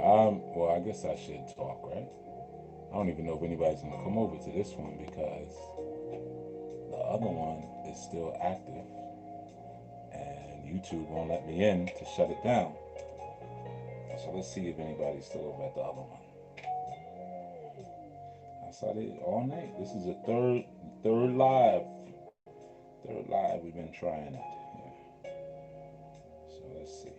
Well, I guess I should talk, right? I don't even know if anybody's gonna come over to this one because the other one is still active, and YouTube won't let me in to shut it down. So let's see if anybody's still over at the other one. I saw it all night. This is a third live, third live. We've been trying it. Yeah. So let's see.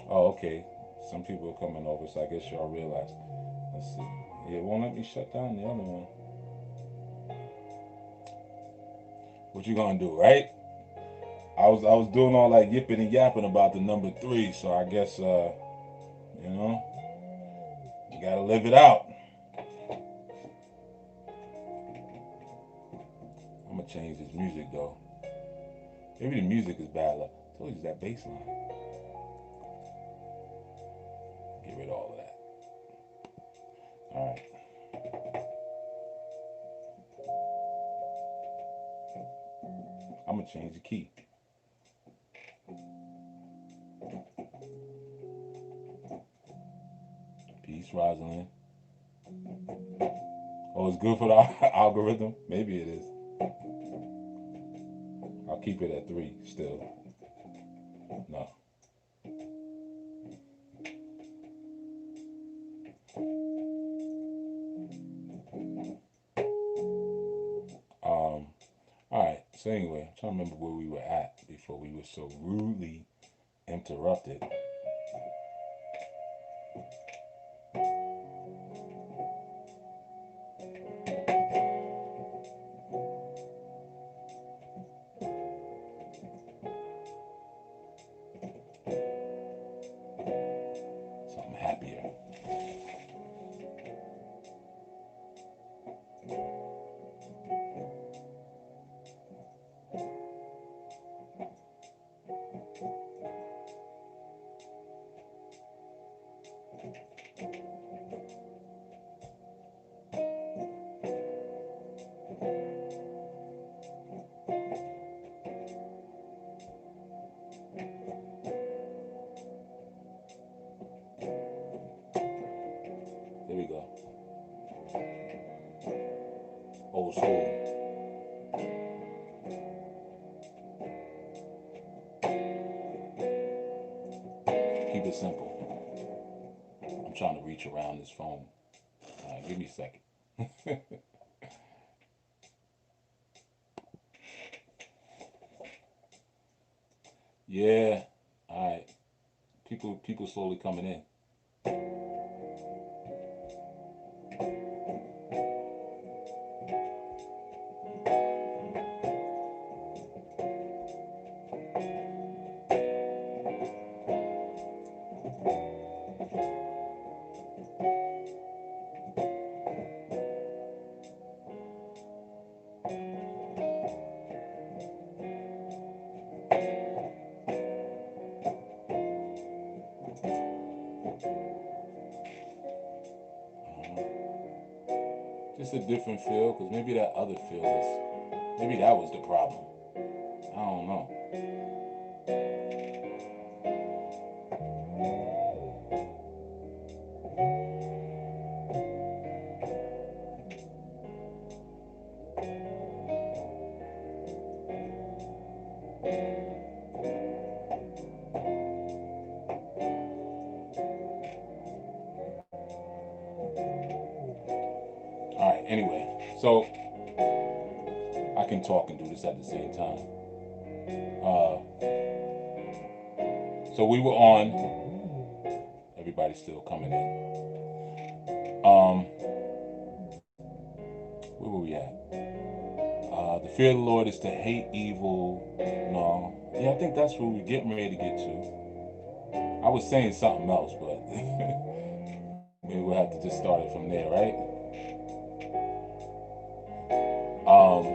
Oh, okay. Some people are coming over, so I guess y'all realize. Let's see. Yeah, it won't let me shut down the other one. What you gonna do, right? I was doing all that yipping and yapping about the number three, so I guess you know you gotta live it out. I'm gonna change this music though. Maybe the music is bad. Like, I told you that bass line. Get rid of all of that. All right. I'm gonna change the key. Peace, Rosalind. Oh, it's good for the algorithm. Maybe it is. I'll keep it at three still. No. Um. All right. So anyway, I'm trying to remember where we were at before we were so rudely interrupted. Something happier. There we go. Old school. Keep it simple. I'm trying to reach around this phone. Give me a second. Yeah. All right. People slowly coming in. Just a different feel, because maybe that other feel is maybe that was the problem. I don't know. All right. Anyway, so I can talk and do this at the same time. Uh, so we were on. Everybody's still coming in. Where were we at? The fear of the Lord is to hate evil. No. Yeah, I think that's what we're getting ready to get to. I was saying something else, but maybe we'll have to just start it from there, right? Um,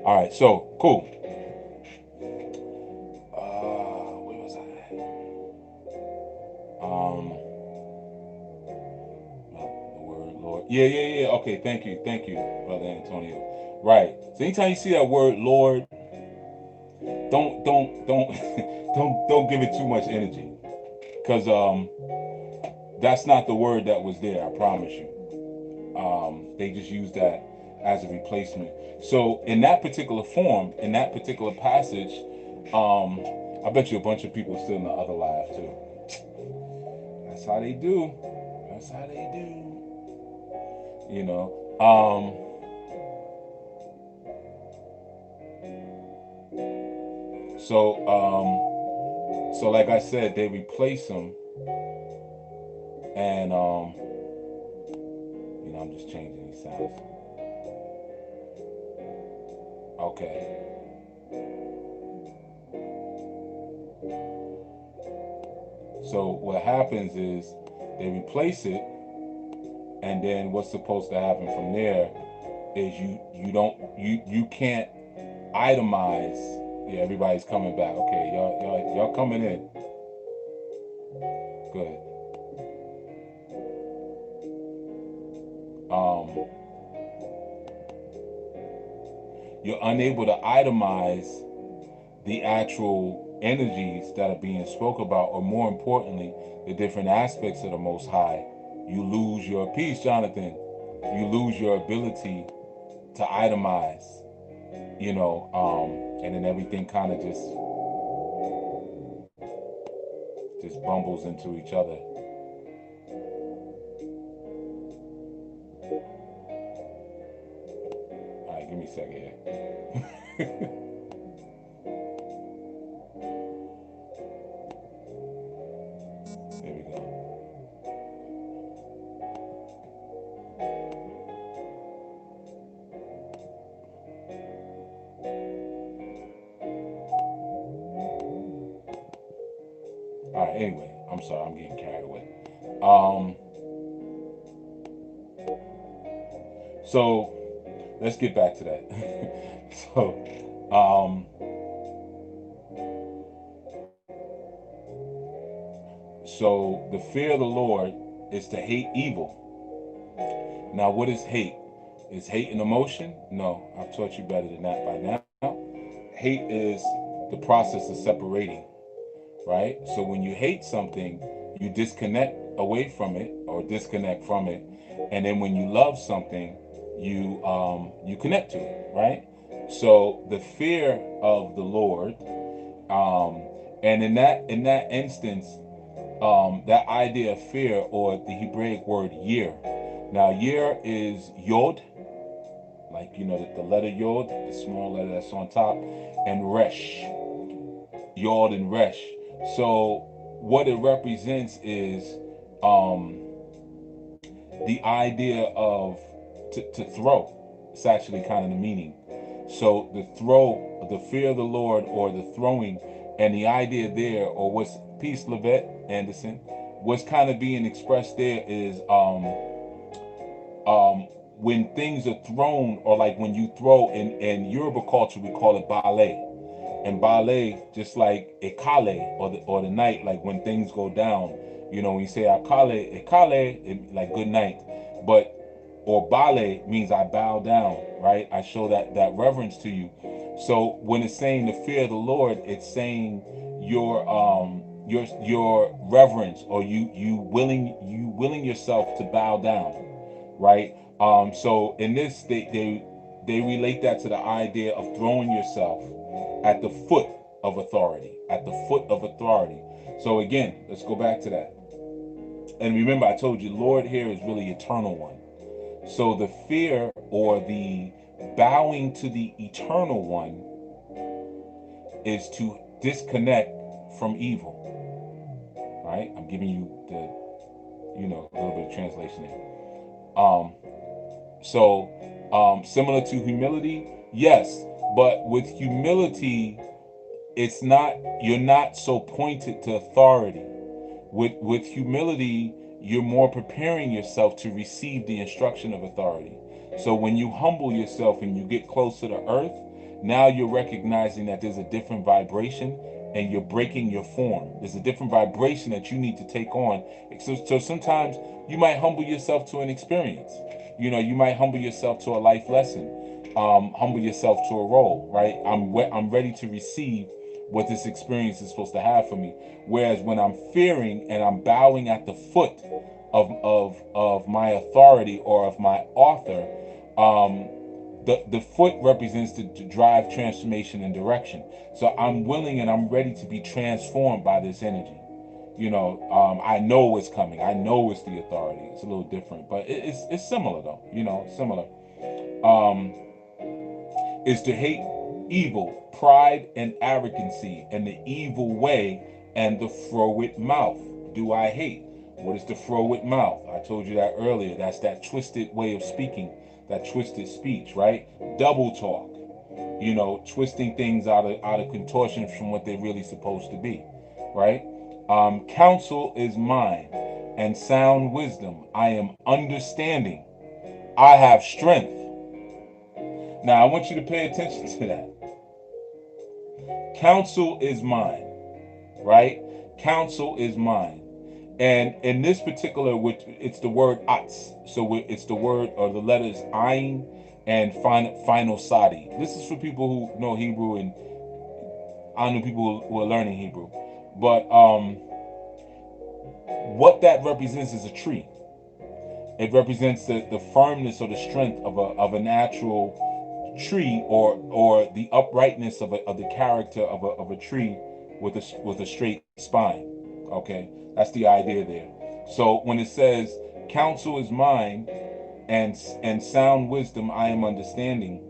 All right, so cool. Where was I? The word Lord. Yeah, yeah, yeah. Okay, thank you, brother Antonio. Right. So anytime you see that word Lord, don't don't give it too much energy, because that's not the word that was there. I promise you. They just used that as a replacement. So in that particular form, in that particular passage, um, I bet you a bunch of people are still in the other live too. That's how they do. That's how they do. You know. So like I said, they replace them, and I'm just changing these sounds. Okay. So what happens is they replace it, and then what's supposed to happen from there is you can't itemize. Yeah, everybody's coming back. Okay, y'all coming in. Good. Um, you're unable to itemize the actual energies that are being spoke about, or more importantly, the different aspects of the Most High. You lose your peace, Jonathan. You lose your ability to itemize, and then everything kind of just bumbles into each other. All right, give me a second here. There we go. All right. Anyway, I'm sorry. I'm getting carried away. Um. So let's get back to that. so, so the fear of the Lord is to hate evil. Now, what is hate? Is hate an emotion? No, I've taught you better than that by now. Hate is the process of separating, right? So when you hate something, you disconnect away from it or disconnect from it, and then when you love something, you connect to it, right? So the fear of the Lord, um, and in that instance, that idea of fear, or the Hebraic word year. Now, year is yod, like the letter yod, the small letter that's on top, and resh, yod and resh. So what it represents is um, the idea of to throw. It's actually kind of the meaning. So the throw, the fear of the Lord, or the throwing, and the idea there, or what's peace, Levette Anderson, what's kind of being expressed there is when things are thrown, or like when you throw in Yoruba culture, we call it ballet. And ballet, just like ekale, or the night, like when things go down. When you say akale, ekale, like good night. But or bale means I bow down, right? I show that reverence to you. So when it's saying the fear of the Lord, it's saying your reverence, or you willing yourself to bow down, right? So in this, they relate that to the idea of throwing yourself at the foot of authority, at the foot of authority. So again, let's go back to that. And remember, I told you, Lord here is really eternal one. So the fear, or the bowing to the eternal one, is to disconnect from evil, right? I'm giving you a little bit of translation there. Um, so, similar to humility, yes, but with humility, it's not, you're not so pointed to authority. With humility, you're more preparing yourself to receive the instruction of authority. So when you humble yourself and you get close to the earth, Now you're recognizing that there's a different vibration and you're breaking your form. There's a different vibration that you need to take on. So sometimes you might humble yourself to an experience. You might humble yourself to a life lesson. Humble yourself to a role, right? I'm ready to receive what this experience is supposed to have for me. Whereas when I'm fearing and I'm bowing at the foot of my authority or of my author, the foot represents to drive transformation and direction. So I'm willing and I'm ready to be transformed by this energy. I know it's coming. I know it's the authority. It's a little different, but it's similar though. Similar. Um, is to hate evil, pride and arrogancy, and the evil way and the froward mouth. Do I hate? What is the froward mouth? I told you that earlier. That's that twisted way of speaking, that twisted speech, right? Double talk. Twisting things out of contortion from what they're really supposed to be, right? Counsel is mine, and sound wisdom. I am understanding. I have strength. Now I want you to pay attention to that. Counsel is mine, right? Counsel is mine. And in this particular, which it's the word atz. So it's the word or the letters ayin and final sadi. This is for people who know Hebrew, and I know people who are learning Hebrew. But what that represents is a tree. It represents the firmness or the strength of a natural tree, or the uprightness of the character of a tree with a straight spine. Okay, that's the idea there. So when it says counsel is mine, and sound wisdom I am understanding,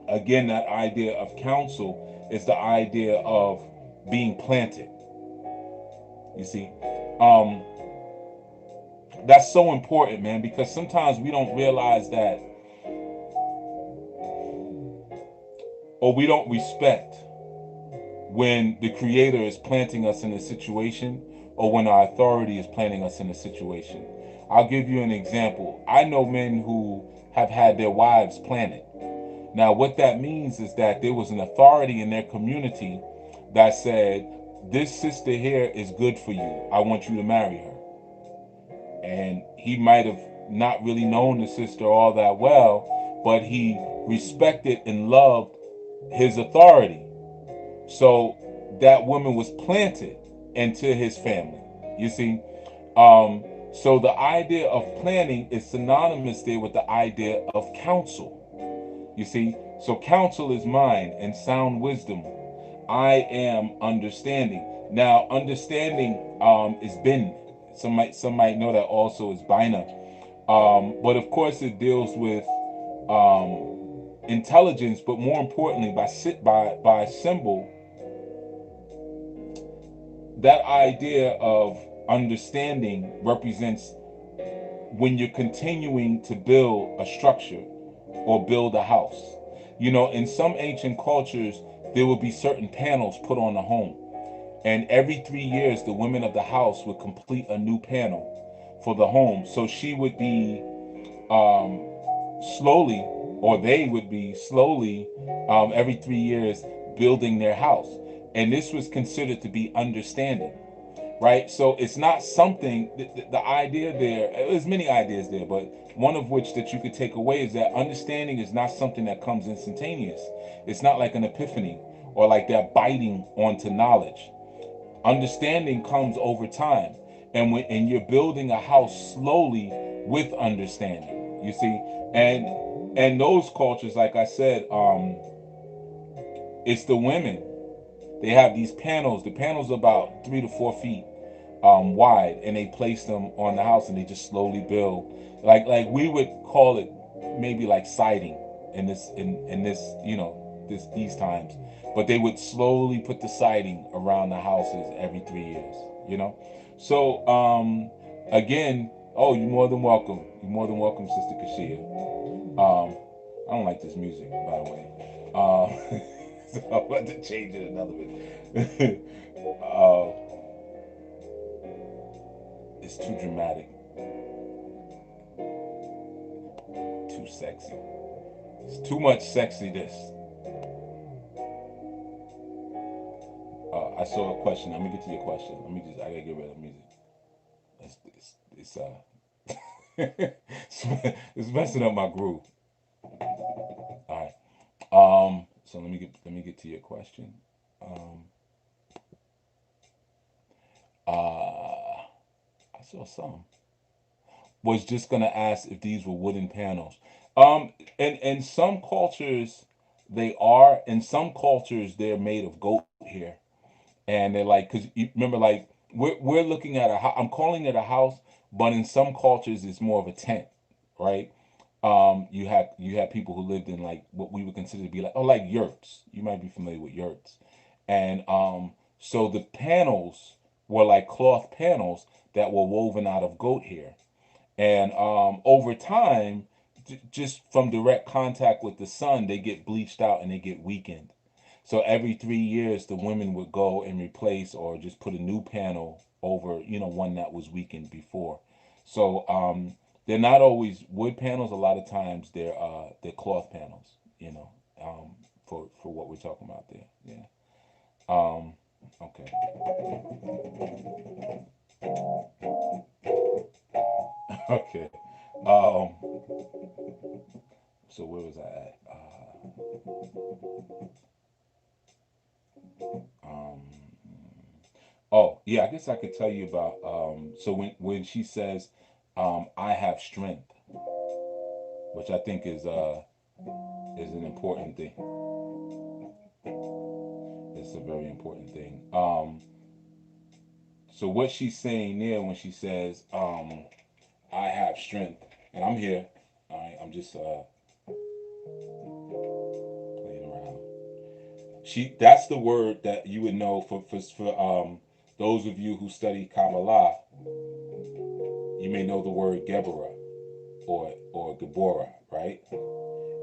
again, that idea of counsel is the idea of being planted. You see, um, that's so important, man, because sometimes we don't realize that, or we don't respect when the creator is planting us in a situation, or when our authority is planting us in a situation. I'll give you an example. I know men who have had their wives planted. Now what that means is that there was an authority in their community that said, this sister here is good for you, I want you to marry her. And he might have not really known the sister all that well, but he respected and loved his authority. So that woman was planted into his family. You see, so the idea of planning is synonymous there with the idea of counsel. You see, so counsel is mine, and sound wisdom I am understanding. Now, understanding is bin. Some might know that also is bina. But of course, it deals with intelligence, but more importantly, by symbol, that idea of understanding represents when you're continuing to build a structure or build a house. In some ancient cultures, there would be certain panels put on the home. And every 3 years, the women of the house would complete a new panel for the home. So she would be slowly, or they would be slowly, every 3 years, building their house. And this was considered to be understanding, right? So it's not something, the idea there, there's many ideas there, but one of which that you could take away is that understanding is not something that comes instantaneous. It's not like an epiphany or like that biting onto knowledge. Understanding comes over time, and you're building a house slowly with understanding. You see, and those cultures, like I said, it's the women. They have these panels. The panels are about 3 to 4 feet wide, and they place them on the house, and they just slowly build. Like we would call it maybe like siding in this these times, but they would slowly put the siding around the houses every 3 years. So again, oh, you're more than welcome. You're more than welcome, Sister Kashia. I don't like this music, by the way. So I'm about to change it another bit. It's too dramatic, too sexy. It's too much sexiness. I saw a question. Let me get to your question. Let me just. I gotta get rid of music. It's it's messing up my groove. All right. So let me get to your question. Um. I saw some. Was just gonna ask if these were wooden panels. In some cultures they are. In some cultures they're made of goat hair, and they're like, because you remember, like we're looking at I'm calling it a house, but in some cultures it's more of a tent, right? You have people who lived in like what we would consider to be like, oh, like yurts. You might be familiar with yurts, and so the panels were like cloth panels that were woven out of goat hair, and over time, just from direct contact with the sun, they get bleached out and they get weakened. So every 3 years, the women would go and replace or just put a new panel over, one that was weakened before. So they're not always wood panels. A lot of times they're cloth panels. You know, for what we're talking about there. Yeah. Um, okay. Okay. Um, so where was I at? Um, oh yeah, I guess I could tell you about. So when she says, "I have strength," which I think is an important thing. It's a very important thing. So what she's saying there when she says, "I have strength," and I'm here. All right, I'm just playing around. That's the word that you would know for those of you who study Kabbalah. You may know the word Geburah or Geborah, right?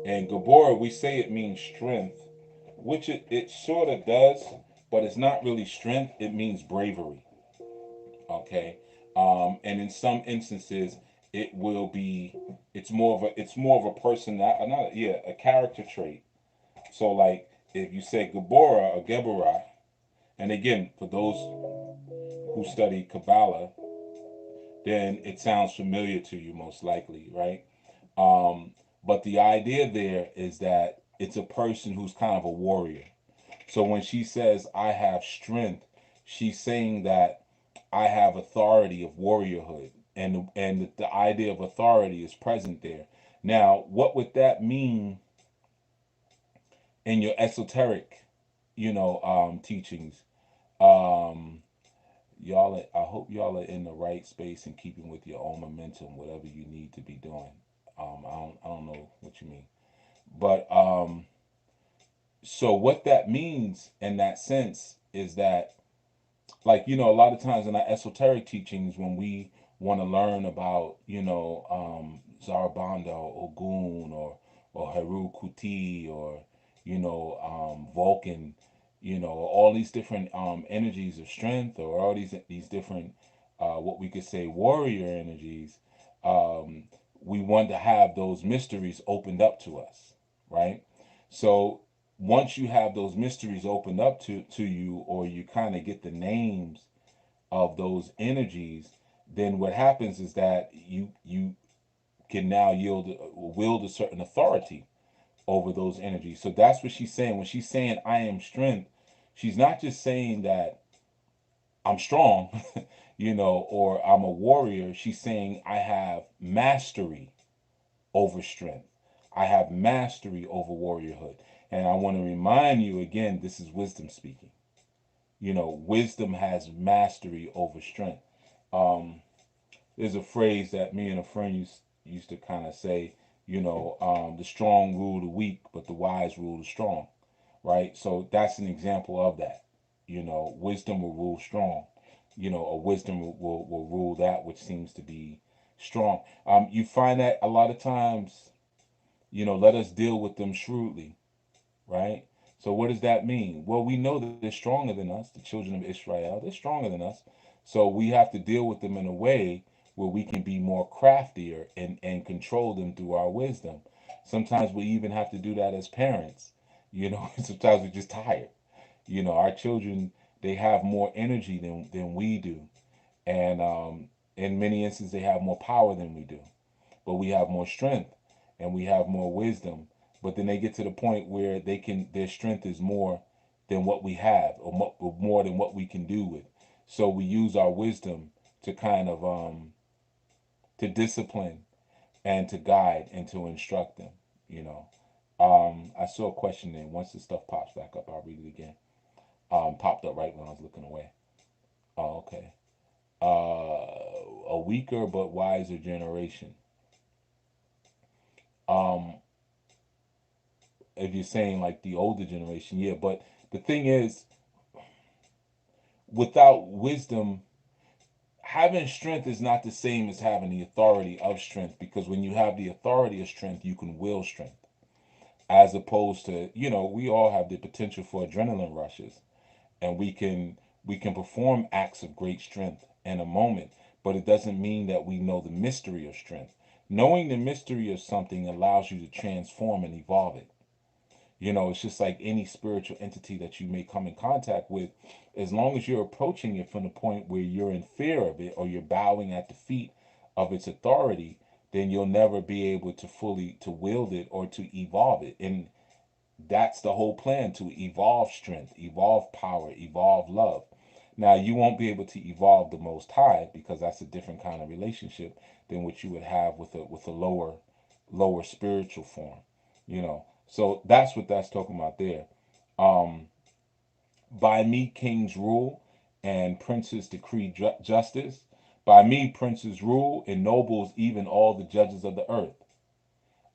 And Geborah, we say it means strength, which it sort of does, but it's not really strength. It means bravery. Okay, and in some instances, it will be. It's more of a person that not yeah, a character trait. So like if you say Geborah or Geborah, and again for those who study Kabbalah, then it sounds familiar to you most likely, right? Um, but the idea there is that it's a person who's kind of a warrior. So when she says, I have strength, she's saying that I have authority of warriorhood. And the idea of authority is present there. Now, what would that mean in your esoteric, teachings? Um, I hope y'all are in the right space and keeping with your own momentum, whatever you need to be doing. I don't know what you mean, but so what that means in that sense is that, like, a lot of times in our esoteric teachings, when we want to learn about, Zarabanda or Ogun or Heru Kuti or Vulcan, all these different energies of strength, or all these different what we could say warrior energies. Um, we want to have those mysteries opened up to us, right? So once you have those mysteries opened up to you, or you kind of get the names of those energies, then what happens is that you can now wield a certain authority over those energies. So that's what she's saying when she's saying I am strength. She's not just saying that I'm strong, or I'm a warrior. She's saying I have mastery over strength. I have mastery over warriorhood. And I want to remind you again, this is wisdom speaking. Wisdom has mastery over strength. Um, there's a phrase that me and a friend used to kind of say, the strong rule the weak, but the wise rule the strong, right? So that's an example of that. Wisdom will rule strong. A wisdom will rule that which seems to be strong. You find that a lot of times, let us deal with them shrewdly, right? So what does that mean? Well, we know that they're stronger than us, the children of Israel. They're stronger than us. So we have to deal with them in a way where we can be more craftier and control them through our wisdom. Sometimes we even have to do that as parents. Sometimes we're just tired. Our children They have more energy than we do. And in many instances, they have more power than we do. But we have more strength and we have more wisdom. But then they get to the point where their strength is more than what we have, or more than what we can do with. So we use our wisdom to kind of to discipline and to guide and to instruct them. You know, I saw a question there. Once the stuff pops back up, I'll read it again. Popped up right when I was looking away. Oh, okay. A weaker but wiser generation. Um, if you're saying like the older generation, yeah. But the thing is, without wisdom, having strength is not the same as having the authority of strength. Because when you have the authority of strength, you can will strength. As opposed to, we all have the potential for adrenaline rushes, and we can perform acts of great strength in a moment, but it doesn't mean that we know the mystery of strength. Knowing the mystery of something allows you to transform and evolve it. It's just like any spiritual entity that you may come in contact with. As long as you're approaching it from the point where you're in fear of it, or you're bowing at the feet of its authority, then you'll never be able to fully to wield it or to evolve it. And that's the whole plan, to evolve strength, evolve power, evolve love. Now, you won't be able to evolve the Most High, because that's a different kind of relationship than what you would have with a lower spiritual form. So that's what that's talking about there. Um, by me, kings rule, and princes decree justice. By me, princes rule, and nobles, even all the judges of the earth.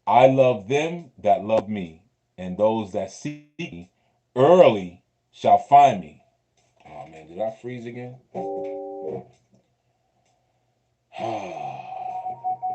I love them that love me, and those that seek me early shall find me. Oh man, did I freeze again?